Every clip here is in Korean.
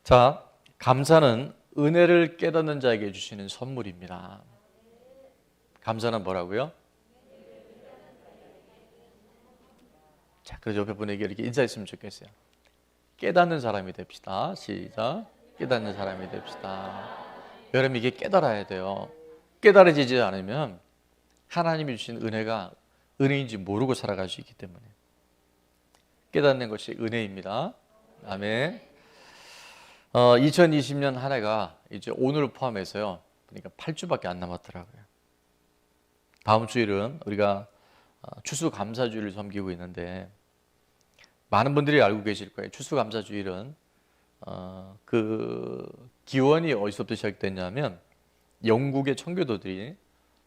자, 감사는 은혜를 깨닫는 자에게 주시는 선물입니다. 감사는 뭐라고요? 자, 그래서 옆에 분에게 이렇게 인사했으면 좋겠어요. 깨닫는 사람이 됩시다. 시작. 깨닫는 사람이 됩시다. 여러분, 이게 깨달아야 돼요. 깨달아지지 않으면 하나님이 주신 은혜가 은혜인지 모르고 살아갈 수 있기 때문에 깨닫는 것이 은혜입니다. 아멘. 2020년 한 해가 이제 오늘을 포함해서요, 그러니까 8주밖에 안 남았더라고요. 다음 주일은 우리가 추수감사주일을 섬기고 있는데, 많은 분들이 알고 계실 거예요. 추수감사주일은 그 기원이 어디서부터 시작됐냐면, 영국의 청교도들이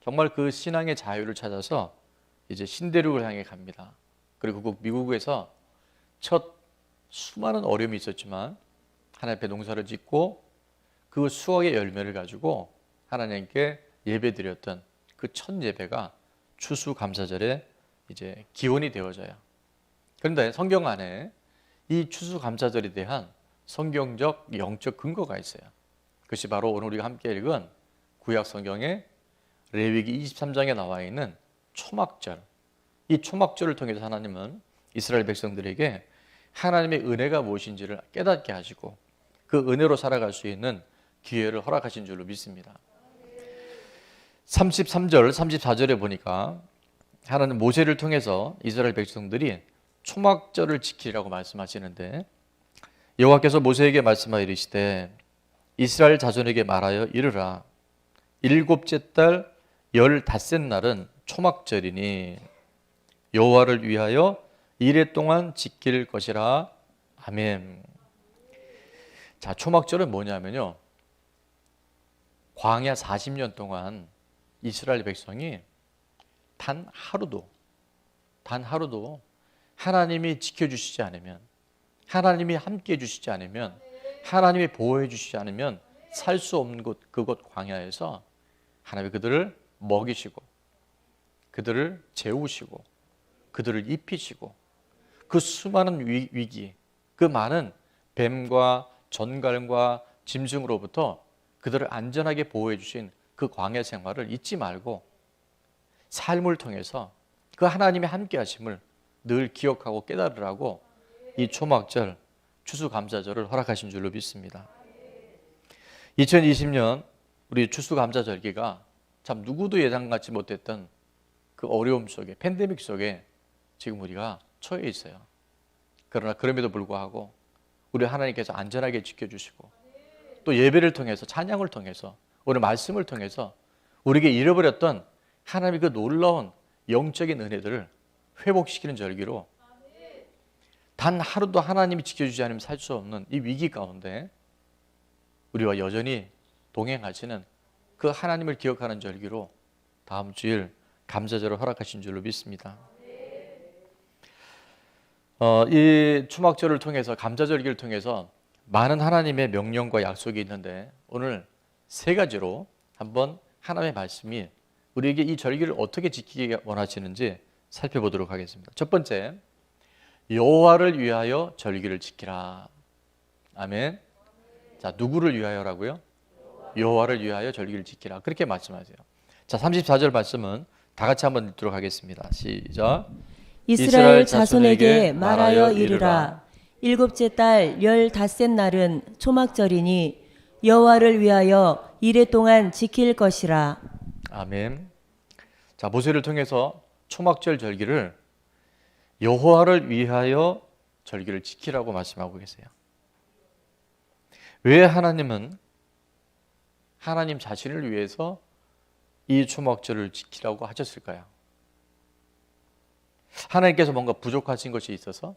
정말 그 신앙의 자유를 찾아서 이제 신대륙을 향해 갑니다. 그리고 그 미국에서 첫 수많은 어려움이 있었지만 하나님 앞에 농사를 짓고 그 수확의 열매를 가지고 하나님께 예배드렸던 그 첫 예배가 추수감사절에 이제 기원이 되어져요. 그런데 성경 안에 이 추수감사절에 대한 성경적 영적 근거가 있어요. 그것이 바로 오늘 우리가 함께 읽은 구약 성경의 레위기 23장에 나와 있는 초막절. 이 초막절을 통해서 하나님은 이스라엘 백성들에게 하나님의 은혜가 무엇인지를 깨닫게 하시고 그 은혜로 살아갈 수 있는 기회를 허락하신 줄로 믿습니다. 33절, 34절에 보니까 하나님 모세를 통해서 이스라엘 백성들이 초막절을 지키라고 말씀하시는데, 여호와께서 모세에게 말씀하여 이르시되 이스라엘 자손에게 말하여 이르라. 일곱째 달 15째 날은 초막절이니 여호와를 위하여 이레 동안 지킬 것이라. 아멘. 자, 초막절은 뭐냐면요, 광야 40년 동안 이스라엘 백성이 단 하루도 하나님이 지켜주시지 않으면, 하나님이 함께 해주시지 않으면, 하나님이 보호해 주시지 않으면 살 수 없는 그곳 광야에서 하나님이 그들을 먹이시고 그들을 재우시고 그들을 입히시고 그 수많은 위기, 그 많은 뱀과 전갈과 짐승으로부터 그들을 안전하게 보호해 주신 그 광야 생활을 잊지 말고 삶을 통해서 그 하나님의 함께 하심을 늘 기억하고 깨달으라고 이 초막절 추수감사절을 허락하신 줄로 믿습니다. 2020년 우리 추수감사절기가 참 누구도 예상하지 못했던 그 어려움 속에, 팬데믹 속에 지금 우리가 처해 있어요. 그러나 그럼에도 불구하고 우리 하나님께서 안전하게 지켜주시고 또 예배를 통해서, 찬양을 통해서, 오늘 말씀을 통해서 우리에게 잃어버렸던 하나님의 그 놀라운 영적인 은혜들을 회복시키는 절기로 단 하루도 하나님이 지켜주지 않으면 살 수 없는 이 위기 가운데 우리와 여전히 동행하시는 그 하나님을 기억하는 절기로 다음 주일 감사절을 허락하신 줄로 믿습니다. 이 초막절을 통해서, 감사절기를 통해서 많은 하나님의 명령과 약속이 있는데, 오늘 세 가지로 한번 하나님의 말씀이 우리에게 이 절기를 어떻게 지키기 원하시는지 살펴보도록 하겠습니다. 첫 번째, 여호와를 위하여 절기를 지키라. 아멘. 자, 누구를 위하여라고요? 여호와를 위하여 절기를 지키라. 그렇게 말씀하세요. 자, 34절 말씀은 다 같이 한번 읽도록 하겠습니다. 시작. 이스라엘 자손에게 말하여 이르라. 일곱째 달 15째 날은 초막절이니 여호와를 위하여 이레 동안 지킬 것이라. 아멘. 자, 모세를 통해서 초막절 절기를 여호와를 위하여 절기를 지키라고 말씀하고 계세요. 왜 하나님은 하나님 자신을 위해서 이 초막절을 지키라고 하셨을까요? 하나님께서 뭔가 부족하신 것이 있어서,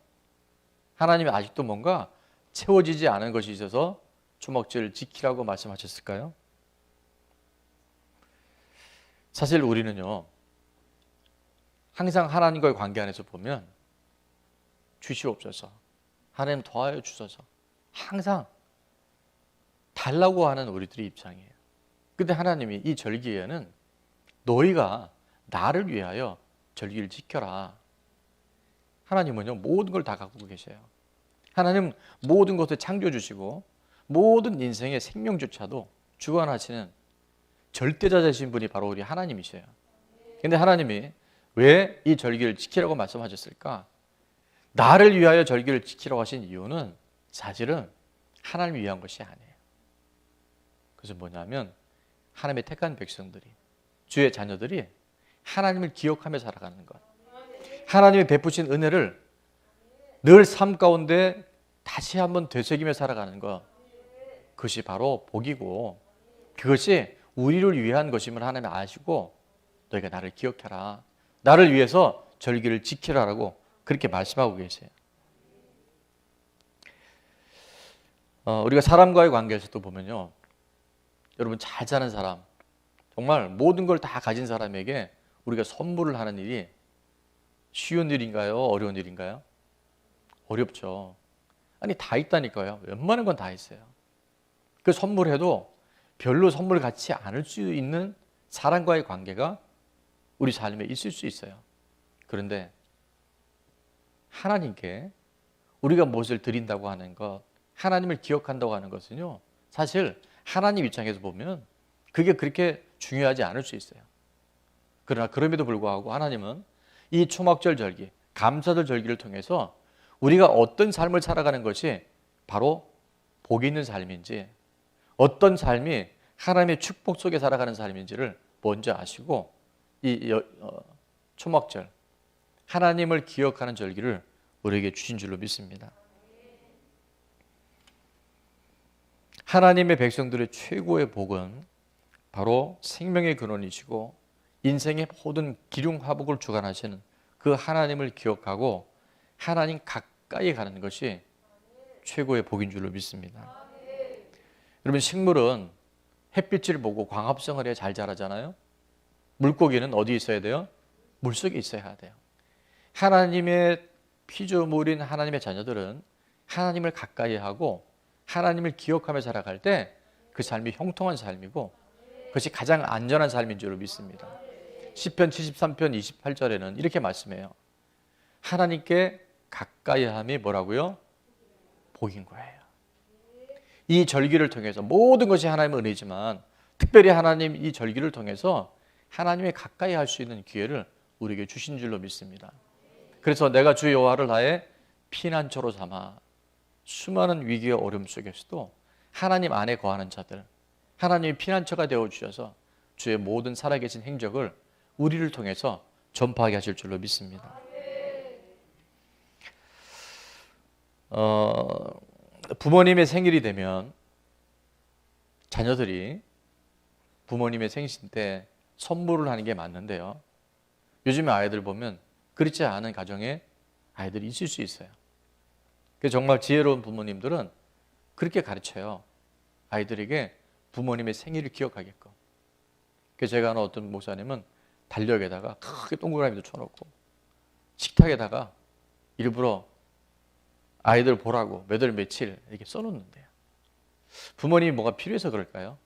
하나님이 아직도 뭔가 채워지지 않은 것이 있어서 초막절을 지키라고 말씀하셨을까요? 사실 우리는요, 항상 하나님과의 관계 안에서 보면 주시옵소서, 하나님 도와여 주소서, 항상 달라고 하는 우리들의 입장이에요. 근데 하나님이 이 절기에는 너희가 나를 위하여 절기를 지켜라. 하나님은요, 모든 걸 다 갖고 계셔요. 하나님 모든 것을 창조해 주시고 모든 인생의 생명조차도 주관하시는 절대자 되신 분이 바로 우리 하나님이셔요. 근데 하나님이 왜 이 절기를 지키라고 말씀하셨을까? 나를 위하여 절기를 지키라고 하신 이유는 사실은 하나님을 위한 것이 아니에요. 그것은 뭐냐면 하나님의 택한 백성들이, 주의 자녀들이 하나님을 기억하며 살아가는 것, 하나님이 베푸신 은혜를 늘 삶 가운데 다시 한번 되새기며 살아가는 것, 그것이 바로 복이고 그것이 우리를 위한 것임을 하나님이 아시고 너희가 나를 기억해라, 나를 위해서 절기를 지키라라고 그렇게 말씀하고 계세요. 우리가 사람과의 관계에서도 보면요, 여러분 잘 사는 사람, 정말 모든 걸 다 가진 사람에게 우리가 선물을 하는 일이 쉬운 일인가요? 어려운 일인가요? 어렵죠. 아니 다 있다니까요. 웬만한 건 다 있어요. 그 선물해도 별로 선물 같지 않을 수 있는 사람과의 관계가 우리 삶에 있을 수 있어요. 그런데 하나님께 우리가 무엇을 드린다고 하는 것, 하나님을 기억한다고 하는 것은요, 사실 하나님 입장에서 보면 그게 그렇게 중요하지 않을 수 있어요. 그러나 그럼에도 불구하고 하나님은 이 초막절 절기, 감사절 절기를 통해서 우리가 어떤 삶을 살아가는 것이 바로 복이 있는 삶인지, 어떤 삶이 하나님의 축복 속에 살아가는 삶인지를 먼저 아시고 이 초막절, 하나님을 기억하는 절기를 우리에게 주신 줄로 믿습니다. 하나님의 백성들의 최고의 복은 바로 생명의 근원이시고 인생의 모든 기륭화복을 주관하시는 그 하나님을 기억하고 하나님 가까이 가는 것이 최고의 복인 줄로 믿습니다. 여러분, 식물은 햇빛을 보고 광합성을 해야 잘 자라잖아요. 물고기는 어디에 있어야 돼요? 물속에 있어야 돼요. 하나님의 피조물인 하나님의 자녀들은 하나님을 가까이 하고 하나님을 기억하며 살아갈 때 그 삶이 형통한 삶이고 그것이 가장 안전한 삶인 줄로 믿습니다. 시편 73편 28절에는 이렇게 말씀해요. 하나님께 가까이 함이 뭐라고요? 복인 거예요. 이 절기를 통해서 모든 것이 하나님의 은혜지만 특별히 하나님 이 절기를 통해서 하나님의 가까이 할 수 있는 기회를 우리에게 주신 줄로 믿습니다. 그래서 내가 주 여호와를 나의 피난처로 삼아 수많은 위기와 어려움 속에서도 하나님 안에 거하는 자들, 하나님이 피난처가 되어주셔서 주의 모든 살아계신 행적을 우리를 통해서 전파하게 하실 줄로 믿습니다. 부모님의 생일이 되면 자녀들이 부모님의 생신 때 선물을 하는 게 맞는데요, 요즘에 아이들 보면 그렇지 않은 가정에 아이들이 있을 수 있어요. 그래서 정말 지혜로운 부모님들은 그렇게 가르쳐요. 아이들에게 부모님의 생일을 기억하게끔. 그래서 제가 아는 어떤 목사님은 달력에다가 크게 동그라미도 쳐놓고 식탁에다가 일부러 아이들 보라고 몇 월 며칠 이렇게 써놓는데요. 부모님이 뭐가 필요해서 그럴까요?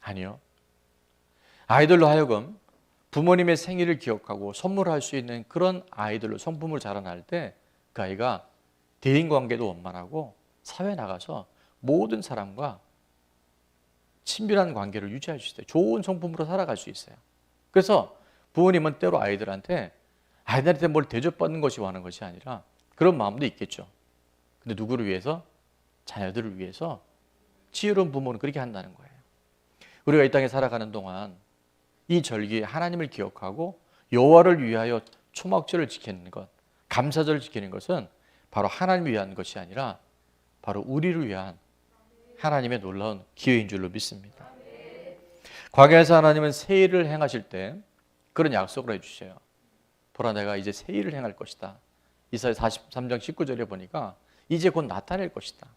아니요. 아이들로 하여금 부모님의 생일을 기억하고 선물할 수 있는 그런 아이들로 성품을 자라날 때 그 아이가 대인관계도 원만하고 사회에 나가서 모든 사람과 친밀한 관계를 유지할 수 있어요. 좋은 성품으로 살아갈 수 있어요. 그래서 부모님은 때로 아이들한테 뭘 대접받는 것이 원하는 것이 아니라 그런 마음도 있겠죠. 근데 누구를 위해서? 자녀들을 위해서. 지혜로운 부모는 그렇게 한다는 거예요. 우리가 이 땅에 살아가는 동안 이 절기에 하나님을 기억하고 여호와를 위하여 초막절을 지키는 것, 감사절을 지키는 것은 바로 하나님을 위한 것이 아니라 바로 우리를 위한 하나님의 놀라운 기회인 줄로 믿습니다. 광야에서 하나님은 새 일을 행하실 때 그런 약속을 해주셔요. 보라, 내가 이제 새 일을 행할 것이다. 이사야 43장 19절에 보니까 이제 곧 나타낼 것이다.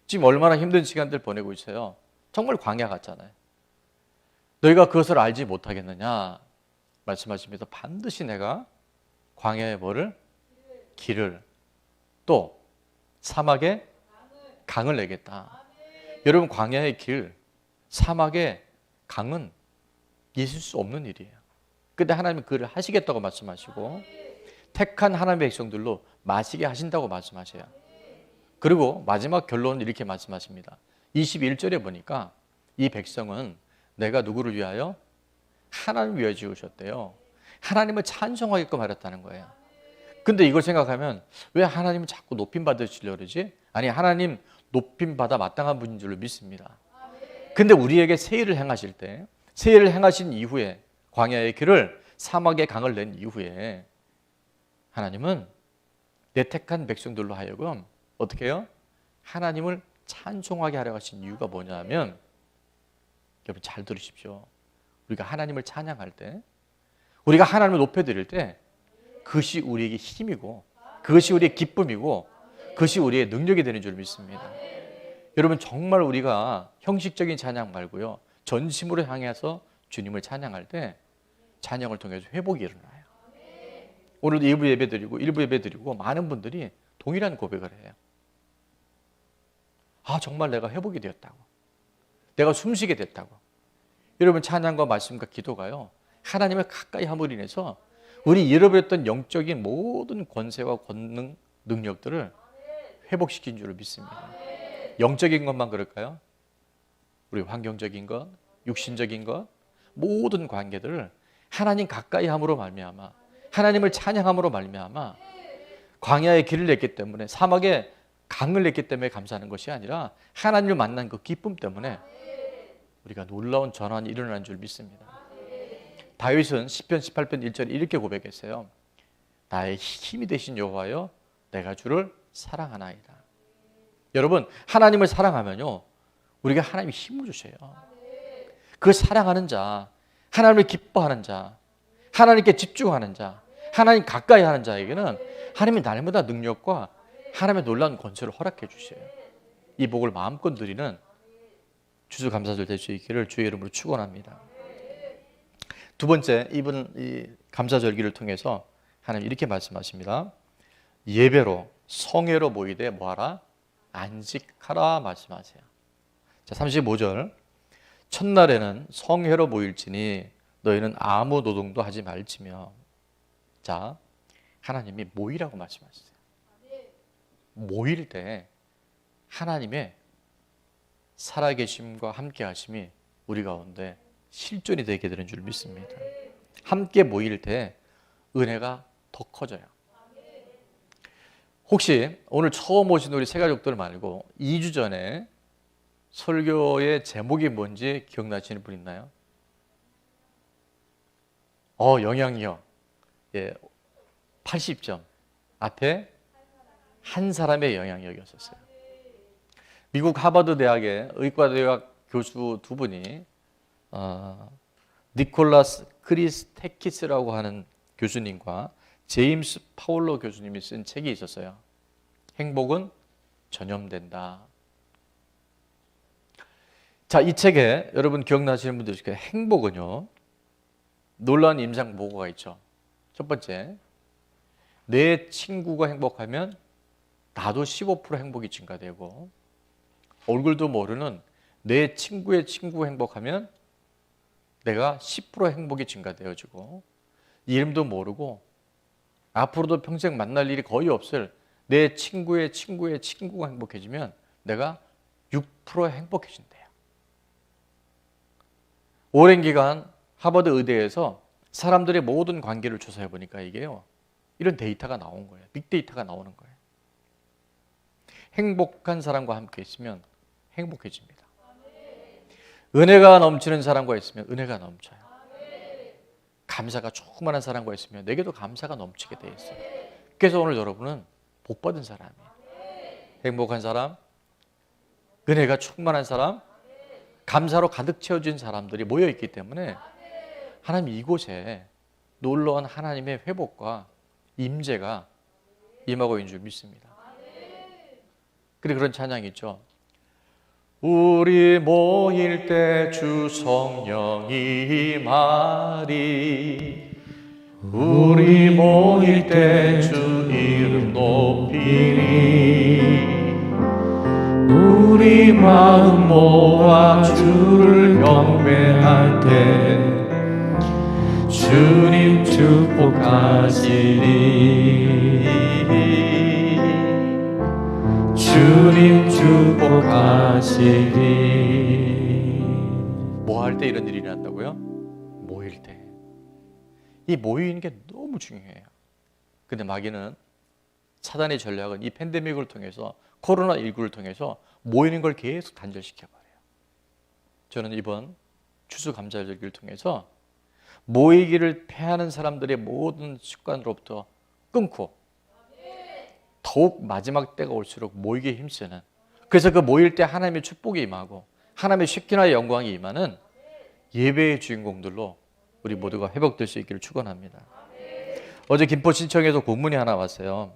지금 얼마나 힘든 시간들 보내고 있어요. 정말 광야 같잖아요. 너희가 그것을 알지 못하겠느냐 말씀하시면서 반드시 내가 광야에 뭐를? 길을, 또 사막에 강을 내겠다. 여러분, 광야의 길, 사막의 강은 있을 수 없는 일이에요. 근데 하나님은 그를 하시겠다고 말씀하시고 택한 하나님의 백성들로 마시게 하신다고 말씀하셔요. 그리고 마지막 결론은 이렇게 말씀하십니다. 21절에 보니까 이 백성은 내가 누구를 위하여? 하나님을 위하여 지으셨대요. 하나님을 찬송하게끔 하렸다는 거예요. 근데 이걸 생각하면 왜 하나님은 자꾸 높임 받으시려고 그러지? 아니, 하나님 높임 받아 마땅한 분인 줄로 믿습니다. 근데 우리에게 세일을 행하실 때, 세일을 행하신 이후에 광야의 길을, 사막의 강을 낸 이후에 하나님은 내 택한 백성들로 하여금 어떻게 해요? 하나님을 찬송하게 하려 하신 이유가 뭐냐면, 여러분 잘 들으십시오. 우리가 하나님을 찬양할 때, 우리가 하나님을 높여드릴 때 그것이 우리에게 힘이고, 그것이 우리의 기쁨이고, 그것이 우리의 능력이 되는 줄 믿습니다. 여러분 정말 우리가 형식적인 찬양 말고요, 전심으로 향해서 주님을 찬양할 때 찬양을 통해서 회복이 일어나요. 오늘 2부 예배 드리고 1부 예배 드리고 많은 분들이 동일한 고백을 해요. 아, 정말 내가 회복이 되었다고, 내가 숨쉬게 됐다고. 여러분 찬양과 말씀과 기도가요, 하나님을 가까이 함으로 인해서 우리 잃어버렸던 영적인 모든 권세와 권능, 능력들을 회복시킨 줄 믿습니다. 영적인 것만 그럴까요? 우리 환경적인 것, 육신적인 것, 모든 관계들을 하나님 가까이 함으로 말미암아, 하나님을 찬양함으로 말미암아 광야의 길을 냈기 때문에, 사막에 강을 냈기 때문에 감사하는 것이 아니라 하나님을 만난 그 기쁨 때문에 우리가 놀라운 전환이 일어나는 줄 믿습니다. 다윗은 시편 18편 1절에 이렇게 고백했어요. 나의 힘이 되신 여호와여, 내가 주를 사랑하나이다. 여러분 하나님을 사랑하면요, 우리가 하나님이 힘을 주셔요. 그 사랑하는 자, 하나님을 기뻐하는 자, 하나님께 집중하는 자, 하나님 가까이 하는 자에게는 하나님이 날마다 능력과 하나님의 놀라운 권세를 허락해 주셔요. 이 복을 마음껏 누리는 추수감사절 될 수 있기를 주의 이름으로 축원합니다. 두 번째, 이번 이 감사절기를 통해서 하나님 이렇게 말씀하십니다. 예배로 성회로 모이되 뭐하라? 안식하라 말씀하세요. 자, 35절. 첫날에는 성회로 모일지니 너희는 아무 노동도 하지 말지며. 자, 하나님이 모이라고 말씀하셨어요. 모일 때 하나님의 살아계심과 함께하심이 우리 가운데 실존이 되게 되는 줄 믿습니다. 함께 모일 때 은혜가 더 커져요. 혹시 오늘 처음 오신 우리 새가족들 말고 2주 전에 설교의 제목이 뭔지 기억나시는 분 있나요? 영향력. 예, 80점. 앞에 한 사람의 영향력이었었어요. 미국 하버드 대학의 의과대학 교수 두 분이 니콜라스 크리스테키스라고 하는 교수님과 제임스 파울로 교수님이 쓴 책이 있었어요. 행복은 전염된다. 자, 이 책에 여러분 기억나시는 분들 중에 행복은요, 놀라운 임상 보고가 있죠. 첫 번째, 내 친구가 행복하면 나도 15% 행복이 증가되고, 얼굴도 모르는 내 친구의 친구가 행복하면 내가 10% 행복이 증가되어지고, 이름도 모르고 앞으로도 평생 만날 일이 거의 없을 내 친구의 친구의 친구가 행복해지면 내가 6% 행복해진대요. 오랜 기간 하버드 의대에서 사람들의 모든 관계를 조사해 보니까 이게요, 이런 데이터가 나온 거예요. 빅데이터가 나오는 거예요. 행복한 사람과 함께 있으면 행복해집니다. 은혜가 넘치는 사람과 있으면 은혜가 넘쳐요. 감사가 충만한 사람과 있으면 내게도 감사가 넘치게 돼 있어요. 그래서 오늘 여러분은 복 받은 사람이에요. 행복한 사람, 은혜가 충만한 사람, 감사로 가득 채워진 사람들이 모여 있기 때문에 하나님 이곳에 놀라운 하나님의 회복과 임재가 임하고 있는 줄 믿습니다. 그리고 그런 찬양이 있죠. 우리 모일 때 주 성령이 임하리, 우리 모일 때 주 이름 높이리, 우리 마음 모아 주를 경배할 때 주님 축복하시리. 주 뭐 할 때 이런 일이 일어난다고요? 모일 때. 이 모이는 게 너무 중요해요. 근데 마귀는, 사단의 전략은 이 팬데믹을 통해서, 코로나19를 통해서 모이는 걸 계속 단절시켜버려요. 저는 이번 추수감사절기를 통해서 모이기를 패하는 사람들의 모든 습관으로부터 끊고 더욱 마지막 때가 올수록 모이기에 힘쓰는, 그래서 그 모일 때 하나님의 축복이 임하고 하나님의 쉐키나의 영광이 임하는 예배의 주인공들로 우리 모두가 회복될 수 있기를 축원합니다. 어제 김포신청에서 공문이 하나 왔어요.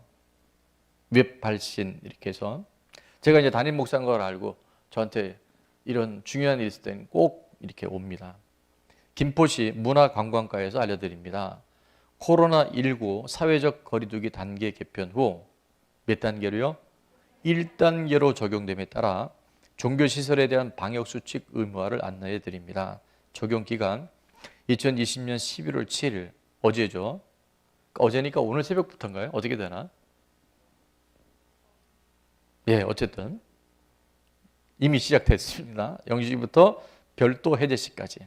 웹 발신 이렇게 해서, 제가 이제 담임 목사인 걸 알고 저한테 이런 중요한 일이 있을 때는 꼭 이렇게 옵니다. 김포시 문화관광과에서 알려드립니다. 코로나19 사회적 거리두기 단계 개편 후 몇 단계로요? 1단계로 적용됨에 따라 종교시설에 대한 방역수칙 의무화를 안내해 드립니다. 적용기간 2020년 11월 7일, 어제죠. 어제니까 오늘 새벽부터인가요? 어떻게 되나? 예, 어쨌든 이미 시작됐습니다. 0시부터 별도 해제시까지.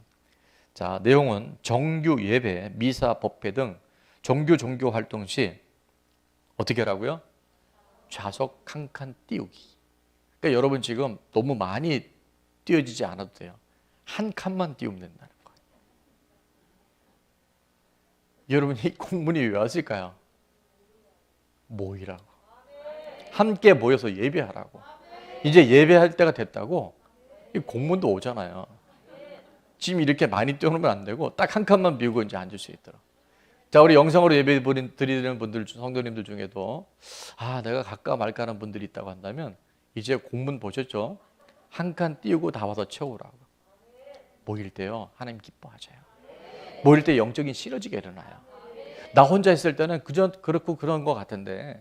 자, 내용은 정규 예배, 미사, 법회 등 종교 활동 시 어떻게 하라고요? 좌석 한 칸 띄우기. 그러니까 여러분 지금 너무 많이 띄워지지 않아도 돼요. 한 칸만 띄우면 된다는 거예요. 여러분 이 공문이 왜 왔을까요? 모이라고. 함께 모여서 예배하라고. 이제 예배할 때가 됐다고 이 공문도 오잖아요. 지금 이렇게 많이 띄워놓으면 안 되고 딱 한 칸만 비우고 이제 앉을 수 있도록. 자, 우리 영상으로 예배 드리는 분들, 성도님들 중에도 내가 갈까 말까 하는 분들이 있다고 한다면 이제 공문 보셨죠? 한 칸 띄우고 다 와서 채우라고. 모일 때요, 하나님 기뻐하셔요. 모일 때 영적인 시너지가 일어나요. 나 혼자 있을 때는 그저 그렇고 그런 것 같은데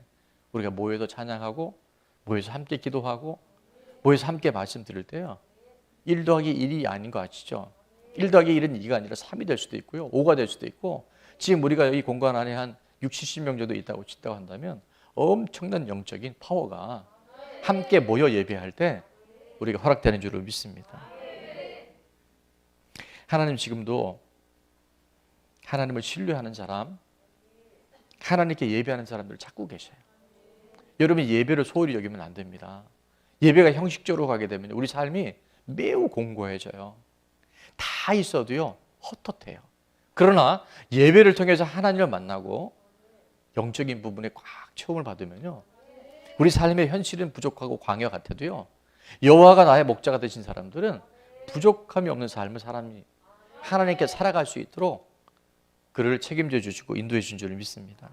우리가 모여서 찬양하고 모여서 함께 기도하고 모여서 함께 말씀 드릴 때요, 1 더하기 1이 아닌 거 아시죠? 1 더하기 1은 2가 아니라 3이 될 수도 있고요, 5가 될 수도 있고, 지금 우리가 이 공간 안에 한 60, 70명 정도 있다고 한다면 엄청난 영적인 파워가 함께 모여 예배할 때 우리가 허락되는 줄을 믿습니다. 하나님 지금도 하나님을 신뢰하는 사람, 하나님께 예배하는 사람들을 찾고 계셔요. 여러분이 예배를 소홀히 여기면 안 됩니다. 예배가 형식적으로 가게 되면 우리 삶이 매우 공고해져요. 다 있어도요, 헛헛해요. 그러나 예배를 통해서 하나님을 만나고 영적인 부분에 꽉 채움을 받으면요, 우리 삶의 현실은 부족하고 광야 같아도요, 여호와가 나의 목자가 되신 사람들은 부족함이 없는 삶을 하나님께 살아갈 수 있도록 그를 책임져 주시고 인도해 주신 줄 믿습니다.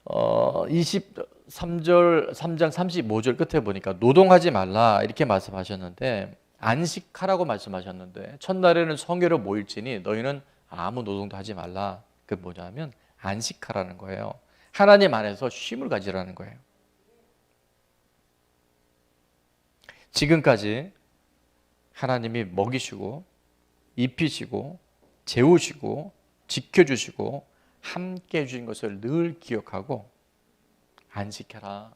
23장 35절 끝에 보니까 노동하지 말라 이렇게 말씀하셨는데, 안식하라고 말씀하셨는데, 첫날에는 성회로 모일지니 너희는 아무 노동도 하지 말라. 그 뭐냐면 안식하라는 거예요. 하나님 안에서 쉼을 가지라는 거예요. 지금까지 하나님이 먹이시고 입히시고 재우시고 지켜주시고 함께 해주신 것을 늘 기억하고 안식해라.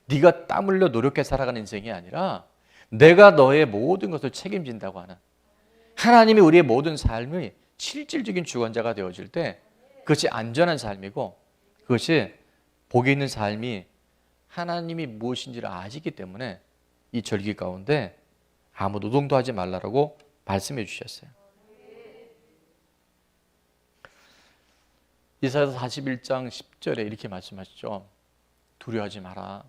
네가 땀 흘려 노력해 살아가는 인생이 아니라 내가 너의 모든 것을 책임진다고 하는, 하나님이 우리의 모든 삶의 실질적인 주관자가 되어질 때 그것이 안전한 삶이고, 그것이 복이 있는 삶이 하나님이 무엇인지를 아시기 때문에 이 절기 가운데 아무 노동도 하지 말라라고 말씀해 주셨어요. 이사야서 41장 10절에 이렇게 말씀하시죠. 두려워하지 마라.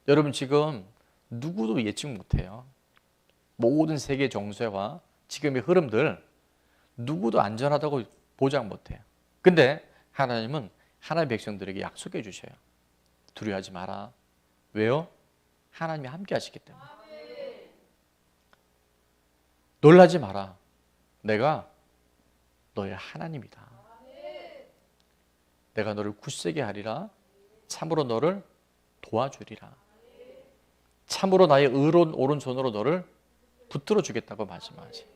여러분 지금 누구도 예측 못해요. 모든 세계 정세와 지금의 흐름들 누구도 안전하다고 보장 못해요. 근데 하나님은 하나님의 백성들에게 약속해 주셔요. 두려워하지 마라. 왜요? 하나님이 함께 하시기 때문에. 놀라지 마라. 내가 너의 하나님이다. 내가 너를 굳세게 하리라. 참으로 너를 도와주리라. 참으로 나의 의로운 오른손으로 너를 붙들어 주겠다고 말씀하지.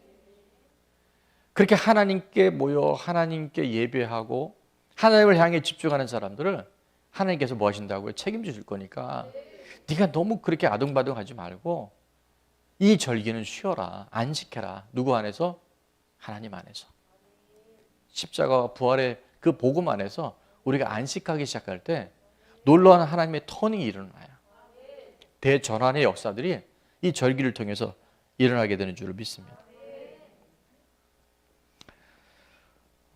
그렇게 하나님께 모여 하나님께 예배하고 하나님을 향해 집중하는 사람들을 하나님께서 뭐 하신다고요? 책임져 줄 거니까 네가 너무 그렇게 아둥바둥하지 말고 이 절기는 쉬어라, 안식해라. 누구 안에서? 하나님 안에서. 십자가와 부활의 그 복음 안에서 우리가 안식하기 시작할 때 놀라운 하나님의 터닝이 일어나요. 대전환의 역사들이 이 절기를 통해서 일어나게 되는 줄을 믿습니다.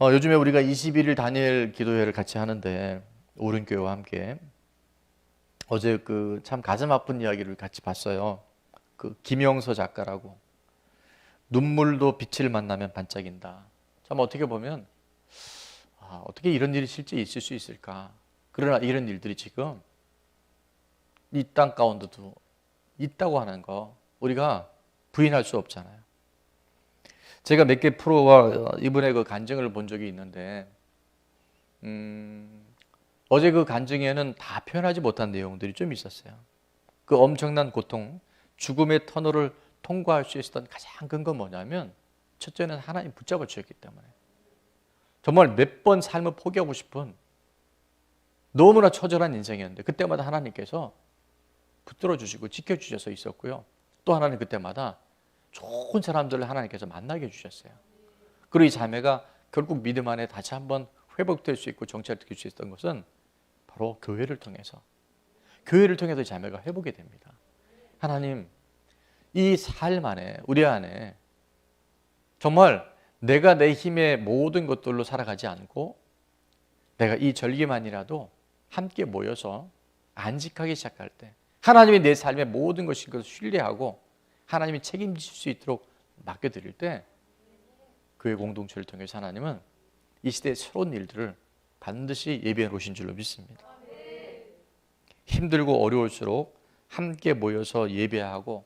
요즘에 우리가 21일 다니엘 기도회를 같이 하는데 오른교회와 함께 어제 그 참 가슴 아픈 이야기를 같이 봤어요. 그 김영서 작가라고 눈물도 빛을 만나면 반짝인다. 참 어떻게 보면 어떻게 이런 일이 실제 있을 수 있을까? 그러나 이런 일들이 지금 이 땅 가운데도 있다고 하는 거 우리가 부인할 수 없잖아요. 제가 몇 개 프로와 이분의 그 간증을 본 적이 있는데 어제 그 간증에는 다 표현하지 못한 내용들이 좀 있었어요. 그 엄청난 고통, 죽음의 터널을 통과할 수 있었던 가장 큰 건 뭐냐면 첫째는 하나님 붙잡아 주셨기 때문에 정말 몇 번 삶을 포기하고 싶은 너무나 처절한 인생이었는데 그때마다 하나님께서 붙들어 주시고 지켜주셔서 있었고요. 또 하나는 그때마다 좋은 사람들을 하나님께서 만나게 해주셨어요. 그리고 이 자매가 결국 믿음 안에 다시 한번 회복될 수 있고 정체를 느낄 수 있었던 것은 바로 교회를 통해서 이 자매가 회복이 됩니다. 하나님, 이 삶 안에 우리 안에 정말 내가 내 힘의 모든 것들로 살아가지 않고 내가 이 절기만이라도 함께 모여서 안식하기 시작할 때 하나님이 내 삶의 모든 것을 신뢰하고 하나님이 책임지실 수 있도록 맡겨드릴 때 교회 공동체를 통해서 하나님은 이 시대의 새로운 일들을 반드시 예비해 놓으신 줄로 믿습니다. 힘들고 어려울수록 함께 모여서 예배하고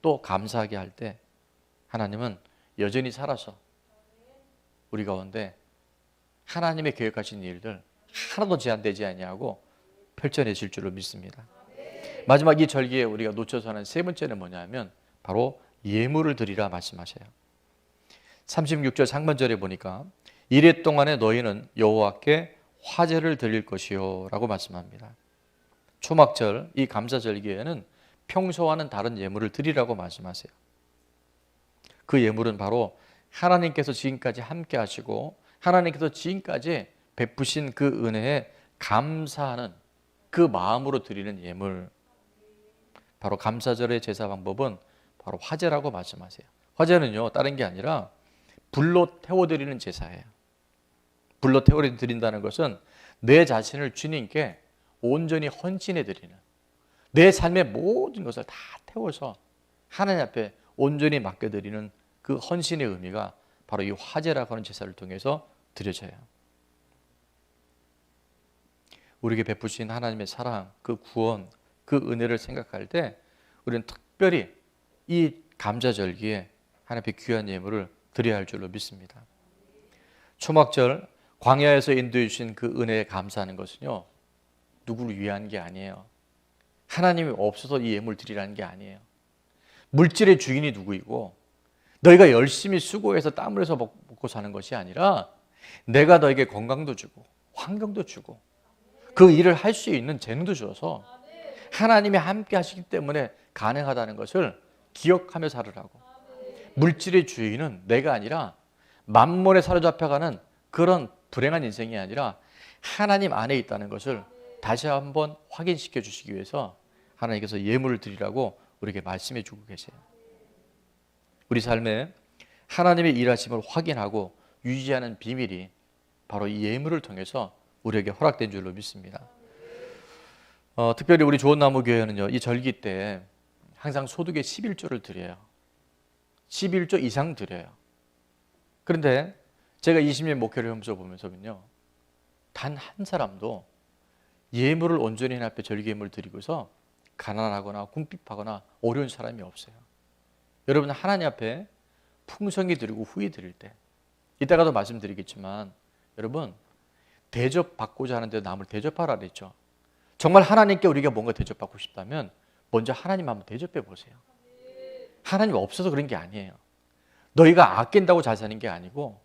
또 감사하게 할 때 하나님은 여전히 살아서 우리 가운데 하나님의 계획하신 일들 하나도 제한되지 아니하고 펼쳐내실 줄로 믿습니다. 마지막 이 절기에 우리가 놓쳐서 하는 세 번째는 뭐냐면 바로 예물을 드리라 말씀하셔요. 36절 상반절에 보니까 이래 동안에 너희는 여호와께 화제를 드릴 것이요 라고 말씀합니다. 초막절 이 감사절기에는 평소와는 다른 예물을 드리라고 말씀하세요. 그 예물은 바로 하나님께서 지금까지 함께 하시고 하나님께서 지금까지 베푸신 그 은혜에 감사하는 그 마음으로 드리는 예물, 바로 감사절의 제사 방법은 바로 화제라고 말씀하세요. 화제는요 다른 게 아니라 불로 태워드리는 제사예요. 불로 태워드린다는 것은 내 자신을 주님께 온전히 헌신해드리는, 내 삶의 모든 것을 다 태워서 하나님 앞에 온전히 맡겨드리는 그 헌신의 의미가 바로 이 화제라고 하는 제사를 통해서 드려져요. 우리에게 베푸신 하나님의 사랑, 그 구원, 그 은혜를 생각할 때 우리는 특별히 이 감사절기에 하나님 앞에 귀한 예물을 드려야 할 줄로 믿습니다. 초막절 광야에서 인도해 주신 그 은혜에 감사하는 것은요 누구를 위한 게 아니에요. 하나님이 없어서 이 예물 드리라는 게 아니에요. 물질의 주인이 누구이고 너희가 열심히 수고해서 땀을 흘려서 먹고 사는 것이 아니라 내가 너에게 건강도 주고 환경도 주고 그 일을 할 수 있는 재능도 주어서 하나님이 함께 하시기 때문에 가능하다는 것을 기억하며 살으라고. 물질의 주인은 내가 아니라 만몬에 사로잡혀가는 그런 불행한 인생이 아니라 하나님 안에 있다는 것을 다시 한번 확인시켜 주시기 위해서 하나님께서 예물을 드리라고 우리에게 말씀해 주고 계세요. 우리 삶에 하나님의 일하심을 확인하고 유지하는 비밀이 바로 이 예물을 통해서 우리에게 허락된 줄로 믿습니다. 특별히 우리 좋은나무교회는요 이 절기 때 항상 소득의 11조를 드려요. 11조 이상 드려요. 그런데 제가 20년 목회를 하면서 보면서는요 단 한 사람도 예물을 온전히 하나님 앞에 절기 예물을 드리고서 가난하거나 궁핍하거나 어려운 사람이 없어요. 여러분 하나님 앞에 풍성히 드리고 후히 드릴 때, 이따가도 말씀드리겠지만 여러분 대접받고자 하는데 남을 대접하라 그랬죠. 정말 하나님께 우리가 뭔가 대접받고 싶다면 먼저 하나님 한번 대접해 보세요. 하나님 없어서 그런 게 아니에요. 너희가 아낀다고 잘 사는 게 아니고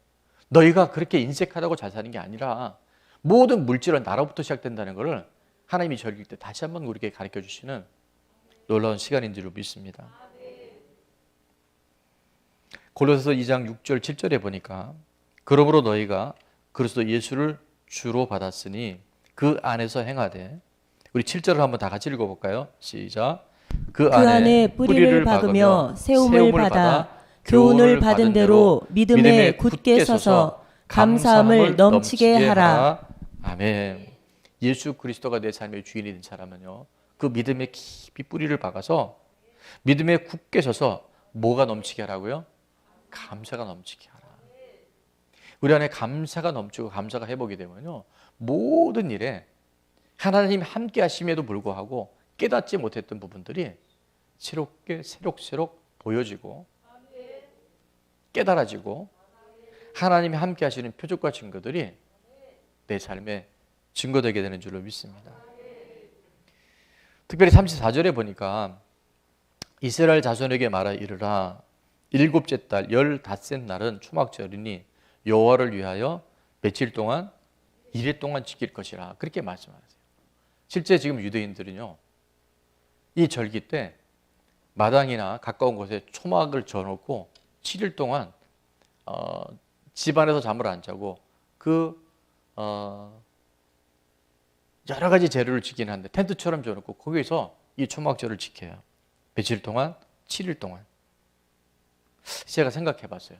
너희가 그렇게 인색하다고 잘 사는 게 아니라 모든 물질은 나로부터 시작된다는 것을 하나님이 절기 때 다시 한번 우리에게 가르쳐 주시는 놀라운 시간인 줄로 믿습니다. 골로새서 2장 6절 7절에 보니까 그러므로 너희가 그리스도 예수를 주로 받았으니 그 안에서 행하되, 우리 7절을 한번 다 같이 읽어볼까요? 시작. 그 안에 뿌리를 박으며 세움을 받아 교훈을 받은 대로 믿음에 굳게 서서 감사함을 넘치게 하라. 아멘. 예수 그리스도가 내 삶의 주인이 된 사람은요, 그 믿음에 깊이 뿌리를 박아서 믿음에 굳게 서서 뭐가 넘치게 하라고요? 감사가 넘치게 하라. 우리 안에 감사가 넘치고 감사가 회복이 되면요, 모든 일에 하나님 함께 하심에도 불구하고 깨닫지 못했던 부분들이 새롭게 새록새록 보여지고 깨달아지고 하나님이 함께 하시는 표적과 증거들이 내 삶에 증거되게 되는 줄로 믿습니다. 특별히 34절에 보니까 이스라엘 자손에게 말하 이르라. 일곱째 달 열 닷새 날은 초막절이니 여호와를 위하여 며칠 동안 이래 동안 지킬 것이라. 그렇게 말씀하세요. 실제 지금 유대인들은요, 이 절기 때 마당이나 가까운 곳에 초막을 져놓고 7일 동안 집안에서 잠을 안 자고 여러 가지 재료를 지키긴 한데 텐트처럼 져놓고 거기서 이 초막절을 지켜요. 며칠 동안? 7일 동안. 제가 생각해 봤어요.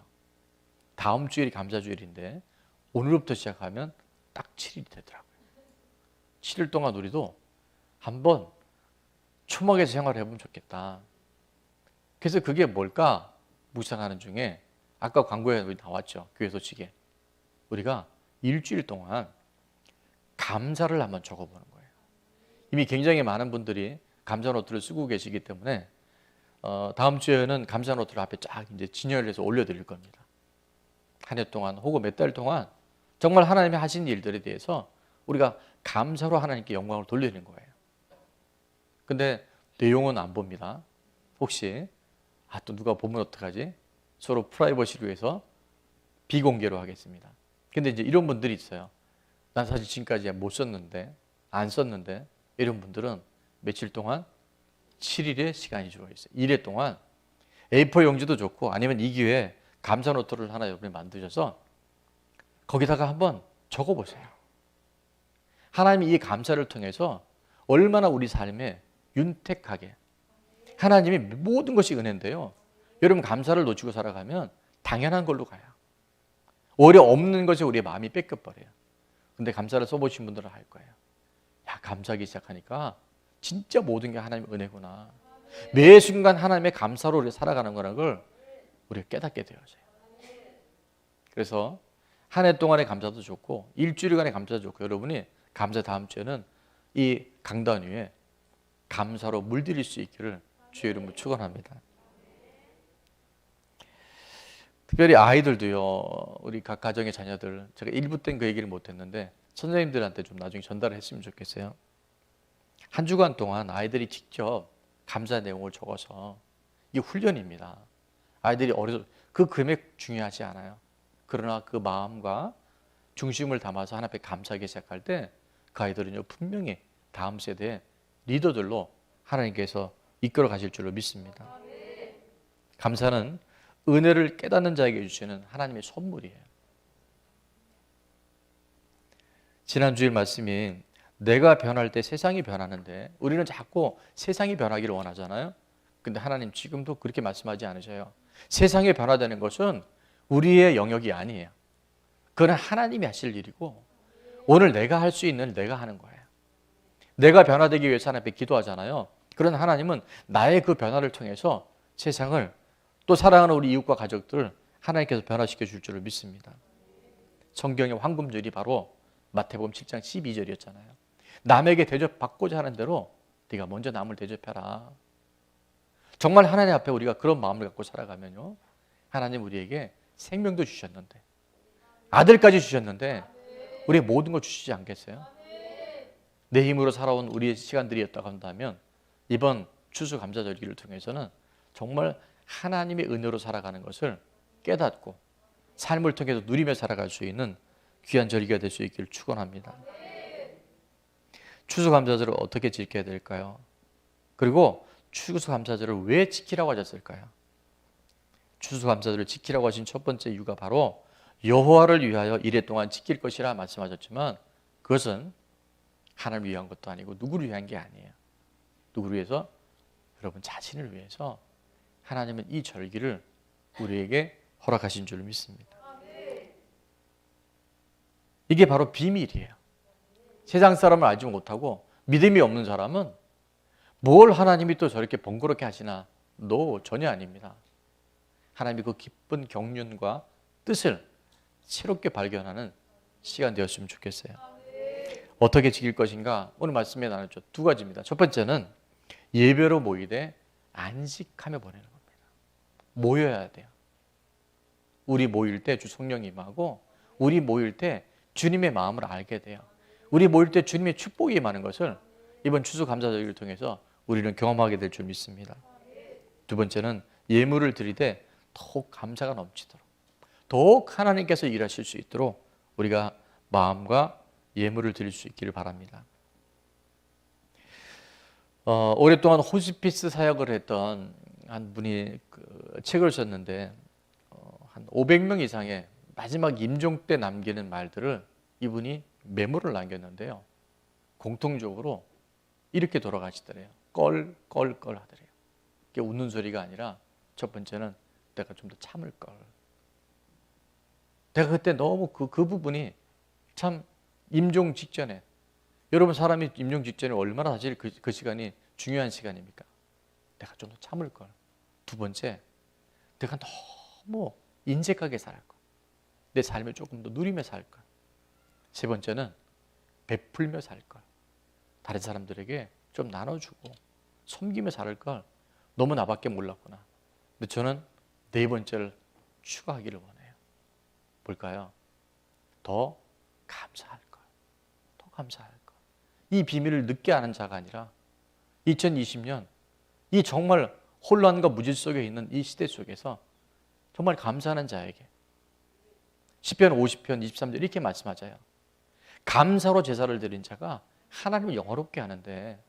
다음 주일이 감사주일인데 오늘부터 시작하면 딱 7일이 되더라고요. 7일 동안 우리도 한번 초막에서 생활을 해보면 좋겠다. 그래서 그게 뭘까 묵상하는 중에 아까 광고에 나왔죠. 교회 소식에. 우리가 일주일 동안 감사를 한번 적어보는 거예요. 이미 굉장히 많은 분들이 감사 노트를 쓰고 계시기 때문에 다음 주에는 감사 노트를 앞에 쫙 이제 진열을 해서 올려드릴 겁니다. 한 해 동안 혹은 몇 달 동안 정말 하나님이 하신 일들에 대해서 우리가 감사로 하나님께 영광을 돌리는 거예요. 근데 내용은 안 봅니다. 혹시 또 누가 보면 어떡하지? 서로 프라이버시를 위해서 비공개로 하겠습니다. 근데 이제 이런 분들이 있어요. 난 사실 지금까지 못 썼는데, 안 썼는데, 이런 분들은 며칠 동안 7일의 시간이 주어 있어요. 1회 동안 A4 용지도 좋고 아니면 이 기회에 감사 노트를 하나 여러분이 만드셔서 거기다가 한번 적어보세요. 하나님이 이 감사를 통해서 얼마나 우리 삶에 윤택하게, 하나님이 모든 것이 은혜인데요, 여러분 감사를 놓치고 살아가면 당연한 걸로 가요. 오히려 없는 것에 우리의 마음이 뺏겨버려요. 근데 감사를 써보신 분들은 알 거예요. 야, 감사하기 시작하니까 진짜 모든 게 하나님의 은혜구나. 매 순간 하나님의 감사로 우리가 살아가는 거라는 걸 우리가 깨닫게 되어져요. 그래서 한 해 동안의 감사도 좋고 일주일간의 감사도 좋고, 여러분이 감사 다음 주에는 이 강단 위에 감사로 물들일 수 있기를 주의 이름으로 축원합니다. 특별히 아이들도요, 우리 각 가정의 자녀들, 제가 1부 때는 그 얘기를 못했는데 선생님들한테 좀 나중에 전달을 했으면 좋겠어요. 한 주간 동안 아이들이 직접 감사 내용을 적어서, 이게 훈련입니다. 아이들이 어려서 그 금액 중요하지 않아요. 그러나 그 마음과 중심을 담아서 하나님 앞에 감사하기 시작할 때 그 아이들은요, 분명히 다음 세대의 리더들로 하나님께서 이끌어 가실 줄로 믿습니다. 감사는 은혜를 깨닫는 자에게 주시는 하나님의 선물이에요. 지난 주일 말씀이 내가 변할 때 세상이 변하는데, 우리는 자꾸 세상이 변하기를 원하잖아요. 근데 하나님 지금도 그렇게 말씀하지 않으셔요. 세상이 변화되는 것은 우리의 영역이 아니에요. 그건 하나님이 하실 일이고, 오늘 내가 할 수 있는 내가 하는 거예요. 내가 변화되기 위해서 하나님 앞에 기도하잖아요. 그런 하나님은 나의 그 변화를 통해서 세상을, 또 사랑하는 우리 이웃과 가족들을 하나님께서 변화시켜 줄 줄을 믿습니다. 성경의 황금절이 바로 마태복음 7장 12절이었잖아요. 남에게 대접받고자 하는 대로 네가 먼저 남을 대접해라. 정말 하나님 앞에 우리가 그런 마음을 갖고 살아가면요, 하나님 우리에게 생명도 주셨는데, 아들까지 주셨는데 우리의 모든 걸 주시지 않겠어요? 내 힘으로 살아온 우리의 시간들이었다고 한다면 이번 추수감사절기를 통해서는 정말 하나님의 은혜로 살아가는 것을 깨닫고 삶을 통해서 누리며 살아갈 수 있는 귀한 절기가 될 수 있기를 축원합니다. 추수감사절을 어떻게 지켜야 될까요? 그리고 추수감사절을 왜 지키라고 하셨을까요? 추수감사절을 지키라고 하신 첫 번째 이유가 바로 여호와를 위하여 이래 동안 지킬 것이라 말씀하셨지만 그것은 하나님을 위한 것도 아니고 누구를 위한 게 아니에요. 누구를 위해서? 여러분 자신을 위해서 하나님은 이 절기를 우리에게 허락하신 줄 믿습니다. 이게 바로 비밀이에요. 세상 사람을 알지 못하고 믿음이 없는 사람은 뭘 하나님이 또 저렇게 번거롭게 하시나? No, 전혀 아닙니다. 하나님이 그 기쁜 경륜과 뜻을 새롭게 발견하는 시간 되었으면 좋겠어요. 어떻게 지킬 것인가? 오늘 말씀에 나눴죠. 두 가지입니다. 첫 번째는 예배로 모이되 안식하며 보내는 겁니다. 모여야 돼요. 우리 모일 때 주 성령이 임하고 우리 모일 때 주님의 마음을 알게 돼요. 우리 모일 때 주님의 축복이 임하는 것을 이번 추수감사절기를 통해서 우리는 경험하게 될 줄 믿습니다. 두 번째는 예물을 드리되 더욱 감사가 넘치도록 더욱 하나님께서 일하실 수 있도록 우리가 마음과 예물을 드릴 수 있기를 바랍니다. 오랫동안 호스피스 사역을 했던 한 분이 책을 썼는데 한 500명 이상의 마지막 임종 때 남기는 말들을 이분이 메모를 남겼는데요. 공통적으로 이렇게 돌아가시더래요. 껄껄껄 하더래요. 이게 웃는 소리가 아니라 첫 번째는 내가 좀 더 참을 걸. 내가 그때 너무 그 부분이 참 임종 직전에 여러분 사람이 임종 직전에 얼마나 사실 그 시간이 중요한 시간입니까? 내가 좀 더 참을 걸. 두 번째, 내가 너무 인색하게 살 걸. 내 삶을 조금 더 누리며 살 걸. 세 번째는 베풀며 살 걸. 다른 사람들에게 좀 나눠주고 섬기며 살 걸. 너무 나밖에 몰랐구나. 근데 저는 네 번째를 추가하기를 원해요. 뭘까요? 더 감사할 걸. 더 감사할 걸. 이 비밀을 늦게 아는 자가 아니라 2020년 이 정말 혼란과 무질 속에 있는 이 시대 속에서 정말 감사하는 자에게 시편 50편 23절 이렇게 말씀하자요. 감사로 제사를 드린 자가 하나님을 영화롭게 하는데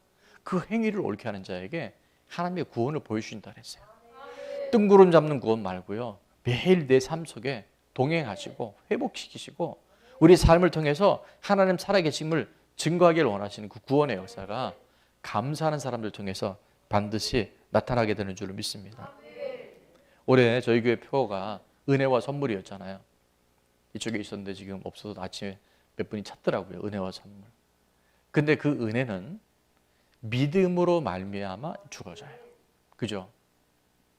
그 행위를 옳게 하는 자에게 하나님의 구원을 보여주신다 그랬어요. 뜬구름 잡는 구원 말고요. 매일 내 삶 속에 동행하시고 회복시키시고 우리 삶을 통해서 하나님 살아계심을 증거하기를 원하시는 그 구원의 역사가 감사하는 사람들 통해서 반드시 나타나게 되는 줄로 믿습니다. 올해 저희 교회 표어가 은혜와 선물이었잖아요. 이쪽에 있었는데 지금 없어서 아침에 몇 분이 찾더라고요. 은혜와 선물. 근데 그 은혜는 믿음으로 말미암아 주어져요. 그죠?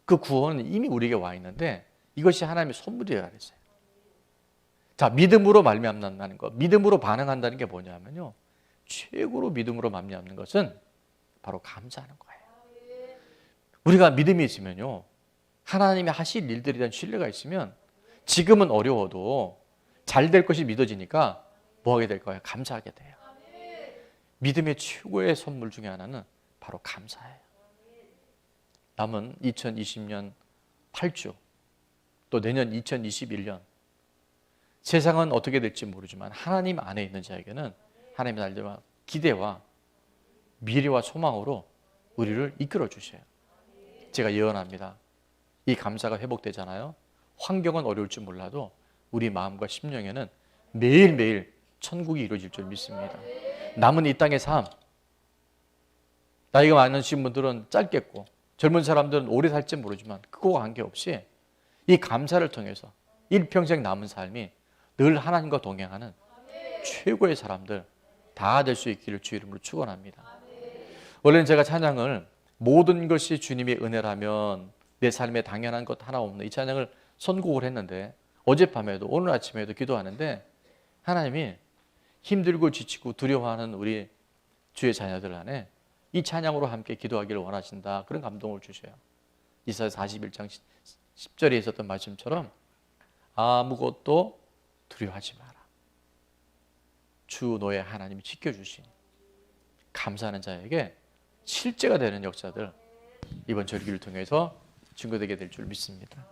그 구원은 이미 우리에게 와 있는데 이것이 하나님의 선물이라 그랬어요. 자, 믿음으로 말미암는다는 것, 믿음으로 반응한다는 게 뭐냐면요. 최고로 믿음으로 말미암는 것은 바로 감사하는 거예요. 우리가 믿음이 있으면요. 하나님이 하실 일들에 대한 신뢰가 있으면 지금은 어려워도 잘 될 것이 믿어지니까 뭐 하게 될 거예요? 감사하게 돼요. 믿음의 최고의 선물 중에 하나는 바로 감사예요. 남은 2020년 8주 또 내년 2021년 세상은 어떻게 될지 모르지만 하나님 안에 있는 자에게는 하나님의 날들과 기대와 미래와 소망으로 우리를 이끌어 주셔요. 제가 예언합니다. 이 감사가 회복되잖아요. 환경은 어려울지 몰라도 우리 마음과 심령에는 매일매일 천국이 이루어질 줄 믿습니다. 남은 이 땅의 삶, 나이가 많으신 분들은 짧겠고 젊은 사람들은 오래 살지 모르지만 그거와 관계없이 이 감사를 통해서 일평생 남은 삶이 늘 하나님과 동행하는 최고의 사람들 다 될 수 있기를 주 이름으로 축원합니다. 원래는 제가 찬양을 모든 것이 주님의 은혜라면 내 삶에 당연한 것 하나 없는 이 찬양을 선곡을 했는데 어젯밤에도 오늘 아침에도 기도하는데 하나님이 힘들고 지치고 두려워하는 우리 주의 자녀들 안에 이 찬양으로 함께 기도하기를 원하신다. 그런 감동을 주셔요. 이사야 41장 10절에 있었던 말씀처럼 아무것도 두려워하지 마라. 주 너의 하나님이 지켜주시니 감사하는 자에게 실제가 되는 역사들 이번 절기를 통해서 증거되게 될 줄 믿습니다.